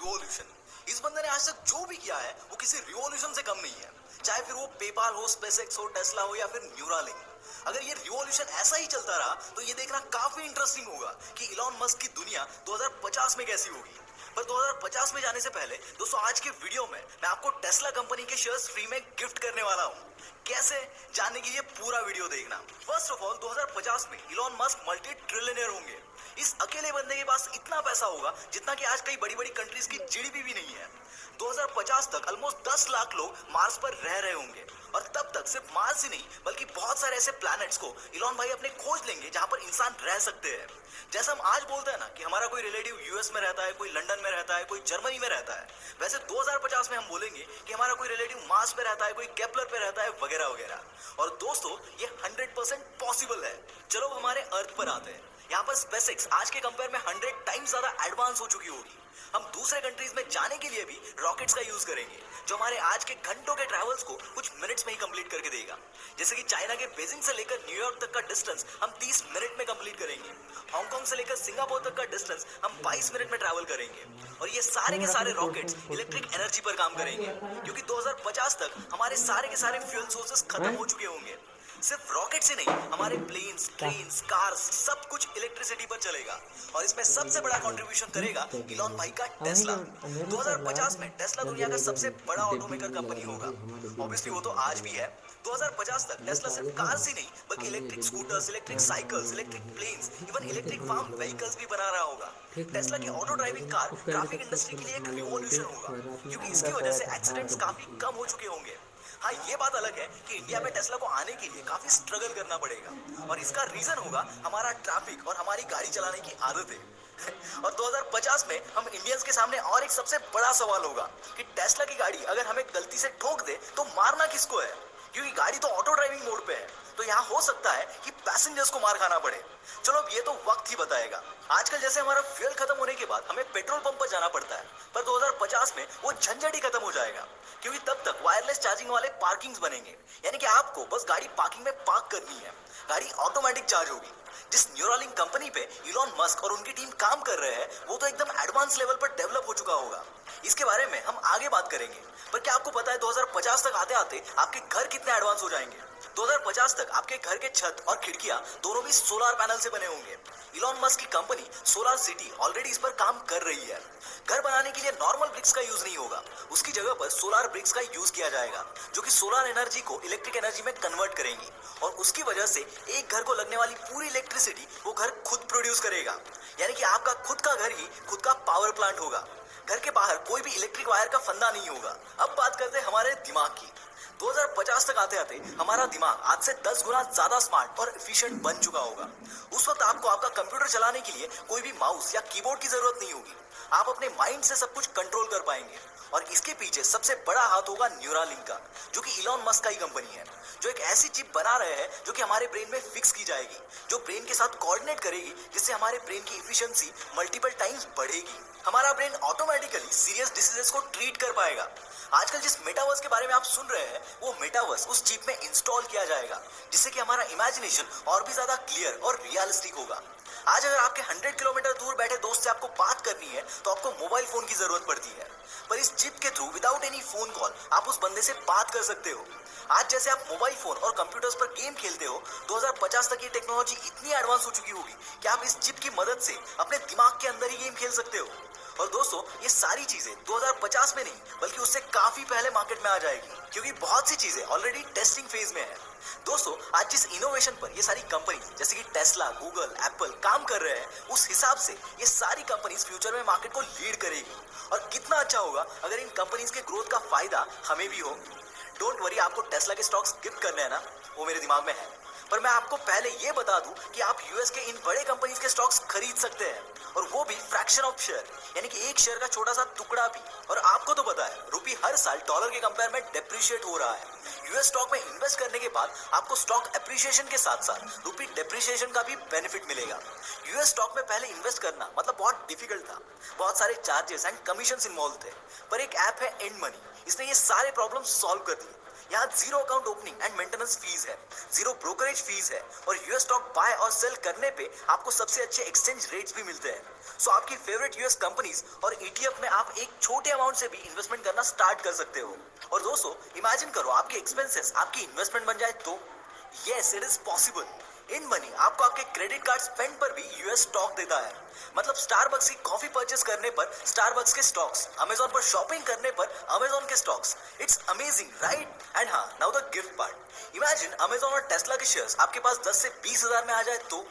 Revolution. इस बंदे ने आज तक जो भी किया है वो किसी रिवॉल्यूशन से कम नहीं है, चाहे फिर वो पेपाल हो, स्पेसएक्स हो, टेस्ला हो या फिर न्यूरालिंक। अगर ये रिवॉल्यूशन ऐसा ही चलता रहा तो ये देखना काफी इंटरेस्टिंग होगा कि इलॉन मस्क की दुनिया 2050 में कैसी होगी। पर 2050 में जाने से पहले दोस्तों आज के वीडियो में मैं आपको टेस्ला कंपनी के शेयर्स फ्री में गिफ्ट करने वाला हूँ। कैसे जानने के लिए पूरा वीडियो देखना। फर्स्ट ऑफ ऑल 2050 में इलॉन मस्क मल्टी ट्रिलियनर होंगे। इस अकेले बंदे के पास इतना पैसा होगा जितना कि आज कई बड़ी बड़ी कंट्रीज की जीडीपी भी नहीं है। 2050 तक ऑलमोस्ट 10 लाख लोग मार्स पर रह रहे होंगे और तब तक सिर्फ मार्स ही नहीं बल्कि बहुत सारे ऐसे प्लैनेट्स को इलॉन भाई अपने खोज लेंगे जहां पर इंसान रह सकते हैं। जैसा हम आज बोलते हैं ना कि हमारा कोई रिलेटिव यूएस में रहता है, कोई लंदन में रहता है, कोई जर्मनी में रहता है, वैसे 2050 में हम बोलेंगे कि हमारा कोई रिलेटिव मार्स पे रहता है, कोई केपलर पे रहता है वगैरह वगैरह। और दोस्तों ये 100% पॉसिबल है। चलो हमारे अर्थ पर आते हैं। यहाँ पर स्पेसएक्स आज के कंपेयर में 100 टाइम्स ज्यादा एडवांस हो चुकी होगी। हम दूसरे कंट्रीज में जाने के लिए भी रॉकेट्स का यूज करेंगे जो हमारे आज के घंटों के ट्रैवल्स को कुछ मिनट्स में ही कंप्लीट करके देगा। जैसे कि चाइना के बीजिंग से लेकर न्यूयॉर्क तक का डिस्टेंस हम 30 मिनट में कंप्लीट करेंगे। हांगकांग से लेकर सिंगापुर तक का डिस्टेंस हम 22 मिनट में ट्रैवल करेंगे। और ये सारे के सारे रॉकेट्स इलेक्ट्रिक एनर्जी पर काम करेंगे क्योंकि 2050 तक हमारे सारे के सारे फ्यूल सोर्सेस खत्म हो चुके होंगे। सिर्फ रॉकेट से नहीं, हमारे प्लेन्स, ट्रेन्स, कार्स सब कुछ इलेक्ट्रिसिटी पर चलेगा और इसमें सबसे बड़ा कंट्रीब्यूशन करेगा इलॉन भाई का टेस्ला। 2050 में टेस्ला दुनिया का सबसे बड़ा ऑटोमेकर कंपनी होगा। ऑब्वियसली वो तो आज भी है। 2050 तक टेस्ला सिर्फ कार्स ही नहीं बल्कि electric scooters, electric cycles, electric planes, even electric farm vehicles भी बना रहा होगा। टेस्ला की auto driving car traffic industry के लिए एक रिवॉल्यूशन होगा क्योंकि इसकी वजह से एक्सीडेंट्स काफी कम हो चुके होंगे। हाँ, ये बात अलग है कि इंडिया में टेस्ला को आने के लिए काफी स्ट्रगल करना पड़ेगा और इसका रीजन होगा हमारा ट्रैफिक और हमारी गाड़ी चलाने की आदतें। और 2050 में हम इंडियंस के सामने और एक सबसे बड़ा सवाल होगा कि टेस्ला की गाड़ी अगर हमें गलती से ठोक दे तो मारना किसको है, क्योंकि गाड़ी तो ऑटो ड्राइविंग मोड पे है। तो यहाँ हो सकता है कि पैसेंजर्स को मार खाना पड़े। चलो अब ये तो वक्त ही बताएगा। आजकल जैसे हमारा फ्यूल खत्म होने के बाद हमें पेट्रोल पंप पर जाना पड़ता है, पर 2050 में वो झंझट ही खत्म हो जाएगा क्योंकि तब तक वायरलेस चार्जिंग वाले पार्किंग्स बनेंगे। यानी कि आपको बस गाड़ी पार्किंग में पार्क करनी है, गाड़ी ऑटोमेटिक चार्ज होगी। जिस न्यूरालिंक कंपनी पे इलॉन मस्क और उनकी टीम काम कर रहे हैं वो तो एकदम एडवांस लेवल पर डेवलप हो चुका होगा। इसके बारे में हम आगे बात करेंगे। पर क्या आपको पता है 2050 तक आते आते आपके घर कितने एडवांस हो जाएंगे? 2050 तक आपके घर के छत और खिड़कियां दोनों भी सोलर पैनल से बने होंगे। इलॉन मस्क की कंपनी सोलर सिटी ऑलरेडी इस पर काम कर रही है। घर बनाने के लिए नॉर्मल ब्रिक्स का यूज नहीं होगा, उसकी जगह पर सोलर ब्रिक्स का यूज किया जाएगा जो कि सोलर एनर्जी को इलेक्ट्रिक एनर्जी में कन्वर्ट करेंगी और उसकी वजह से एक घर को लगने वाली पूरी इलेक्ट्रिसिटी वो घर खुद प्रोड्यूस करेगा। यानी कि आपका खुद का घर ही खुद का पावर प्लांट होगा। घर के बाहर कोई भी इलेक्ट्रिक वायर का फंदा नहीं होगा। अब बात करते हैं हमारे दिमाग की। 2050 तक आते आते हमारा दिमाग आज से 10 गुना ज्यादा स्मार्ट और एफिशिएंट बन चुका होगा। उस वक्त आपको आपका कंप्यूटर चलाने के लिए कोई भी माउस या कीबोर्ड की जरूरत नहीं होगी। आप अपने माइंड से सब कुछ कंट्रोल कर पाएंगे और इसके पीछे सबसे बड़ा हाथ होगा न्यूरालिंक का, जो कि इलॉन मस्क का ही कंपनी है, जो एक ऐसी चिप बना रहे हैं जो कि हमारे ब्रेन में फिक्स की जाएगी, जो ब्रेन के साथ कोऑर्डिनेट करेगी, जिससे हमारे ब्रेन की एफिशिएंसी मल्टीपल टाइम्स बढ़ेगी। हमारा ब्रेन ऑटोमेटिकली सीरियस डिसीजेस को ट्रीट कर पाएगा। आजकल जिस मेटावर्स के बारे में आप सुन रहे हैं वो मेटावर्स उस चिप में इंस्टॉल किया जाएगा जिससे कि हमारा इमेजिनेशन और भी ज्यादा क्लियर और रियलिस्टिक होगा। आज अगर आपके 100 किलोमीटर दूर बैठे दोस्त से आपको बात करनी है तो आपको मोबाइल फोन की जरूरत पड़ती है, पर इस चिप के through without any phone call आप उस बंदे से बात कर सकते हो। आज जैसे आप मोबाइल फोन और कंप्यूटर्स पर गेम खेलते हो, 2050 तक ये टेक्नोलॉजी इतनी एडवांस हो चुकी होगी कि आप इस चिप की मदद से अपने दिमाग के अंदर ही गेम खेल सकते हो। और दोस्तों ये सारी चीजें 2050 में नहीं बल्कि उससे काफी पहले मार्केट में आ जाएगी क्योंकि बहुत सी चीजें ऑलरेडी टेस्टिंग फेज में है। दोस्तों आज जिस इनोवेशन पर ये सारी कंपनी जैसे कि टेस्ला, गूगल, एप्पल काम कर रहे हैं, उस हिसाब से ये सारी कंपनीज फ्यूचर में मार्केट को लीड करेगी। और कितना अच्छा होगा अगर इन कंपनीज के ग्रोथ का फायदा हमें भी हो। डोंट वरी, आपको टेस्ला के स्टॉक्स गिफ्ट करने हैं ना, वो मेरे दिमाग में है, पर मैं आपको पहले ये बता दूं कि आप यूएस के इन बड़े कंपनीज के स्टॉक्स खरीद सकते हैं और वो भी फ्रैक्शन ऑफ शेयर, यानी कि एक शेयर का छोटा सा टुकड़ा भी। और आपको तो पता है रुपी हर साल डॉलर के कंपेयर में डेप्रिशिएट हो रहा है। यूएस स्टॉक में इन्वेस्ट करने के बाद आपको स्टॉक एप्रिसिएशन के साथ साथ रुपी डेप्रिसिएशन का भी बेनिफिट मिलेगा। यूएस स्टॉक में पहले इन्वेस्ट करना मतलब बहुत डिफिकल्ट था, बहुत सारे चार्जेस एंड कमीशन इन्वॉल्व थे, पर एक ऐप है एंड मनी, इसने ये सारे प्रॉब्लम सॉल्व कर दिए। यहाँ zero account opening and maintenance fees है, जीरो ब्रोकरेज फीस है और यूएस स्टॉक बाय और सेल करने पे आपको सबसे अच्छे एक्सचेंज रेट्स भी मिलते हैं। सो आपकी फेवरेट यूएस कंपनीज और ईटीएफ में आप एक छोटे अमाउंट से भी इन्वेस्टमेंट करना स्टार्ट कर सकते हो। और दोस्तों इमेजिन करो आपके एक्सपेंसेस आपकी इन्वेस्टमेंट बन जाए तो yes it is possible. In money आपको आपके क्रेडिट कार्ड स्पेंड पर भी यूएस स्टॉक देता है। मतलब स्टारबक्स की कॉफी परचेस करने पर स्टारबक्स के स्टॉक्स, अमेजॉन पर शॉपिंग करने पर अमेजॉन के stocks. It's amazing right. And हाँ, now the gift part. Imagine Amazon और टेस्ला के शेयर्स आपके पास 10 से 20 हजार में आ जाए तो,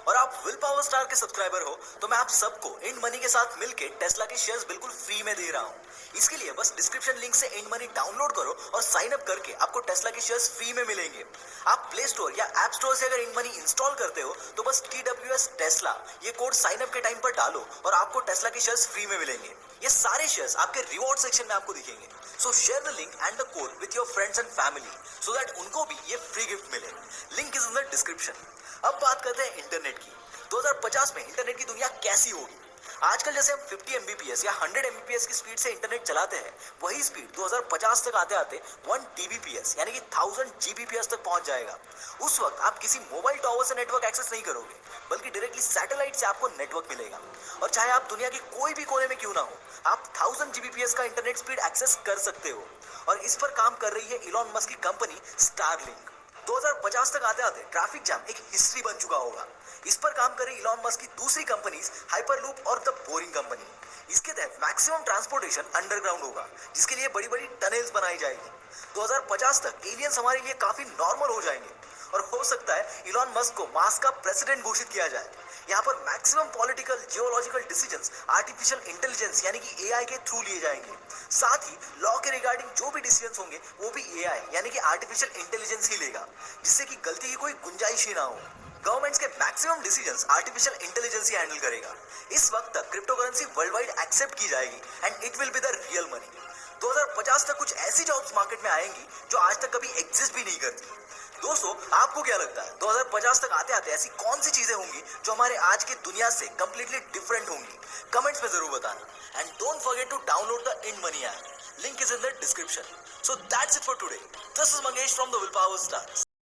और आप विल पावर स्टार के सब्सक्राइबर हो तो मैं आप सबको इंड मनी के साथ मिलके टेस्ला के शेयर्स बिल्कुल फ्री में दे रहा हूँ। इसके लिए बस डिस्क्रिप्शन लिंक से इंड मनी डाउनलोड करो और साइन अप करके आपको टेस्ला के शेयर्स फ्री में मिलेंगे। आप प्ले स्टोर या ऐप स्टोर से अगर इंड मनी इंस्टॉल करते हो तो बस TWS टेस्ला ये कोड साइन अप के टाइम पर डालो और आपको टेस्ला के शेयर्स फ्री में मिलेंगे। ये सारे शेयर्स आपके रिवॉर्ड सेक्शन में आपको दिखेंगे। सो share the link and the code with your friends and family so that उनको भी ये फ्री गिफ्ट मिले। Link is in the description. अब बात करते हैं इंटरनेट की। 2050 में इंटरनेट की दुनिया कैसी होगी? आजकल जैसे हम 50 Mbps या 100 Mbps की स्पीड से इंटरनेट चलाते हैं, वही स्पीड 2050 तक आते आते 1 Tbps यानी कि 1000 Gbps तक पहुंच जाएगा। उस वक्त आप किसी मोबाइल टावर से नेटवर्क एक्सेस नहीं करोगे, बल्कि डायरेक्टली सैटेलाइट से आपको नेटवर्क मिलेगा। और चाहे आप दुनिया के कोई भी कोने में क्यों ना हो, आप 1000 Gbps का इंटरनेट स्पीड एक्सेस कर सकते हो। और इस पर काम कर रही है इलॉन मस्क की कंपनी स्टारलिंक। 2050 तक आते आते ट्रैफिक जैम एक हिस्ट्री बन चुका होगा। इस पर काम करे इलॉन मस्क की दूसरी कंपनीज हाइपरलूप और द बोरिंग कंपनी। इसके तहत मैक्सिमम ट्रांसपोर्टेशन अंडरग्राउंड होगा, जिसके लिए बड़ी बड़ी टनल्स बनाई जाएगी। 2050 तक एलियंस हमारे लिए काफी नॉर्मल हो जाएंगे और हो सकता है इलॉन मस्क को मार्स का प्रेसिडेंट घोषित किया जाए। यहाँ पर maximum political geological decisions artificial intelligence यानी कि एआई के थ्रू लिए जाएंगे। साथ ही लॉ के रिगार्डिंग जो भी डिसीजंस होंगे वो भी एआई यानी कि आर्टिफिशियल इंटेलिजेंस ही लेगा, जिससे कि गलती की कोई गुंजाइश ही ना हो। गवर्नमेंट्स के मैक्सिमम डिसीजंस आर्टिफिशियल इंटेलिजेंस ही हैंडल करेगा। इस वक्त तक crypto currency world wide accept की जाएगी and it will be the real money. 2050 तक कुछ ऐसी जॉब्स मार्केट में आएंगी जो आज तक कभी एग्जिस्ट भी नहीं करती। दोस्तों आपको क्या लगता है 2050 तक आते आते ऐसी कौन सी चीजें होंगी जो हमारे आज की दुनिया से कंप्लीटली डिफरेंट होंगी? कमेंट्स में जरूर बताना। And don't forget to download the Ind money app. Link is in the description. So that's it for today. This is Mangesh from the will power stars.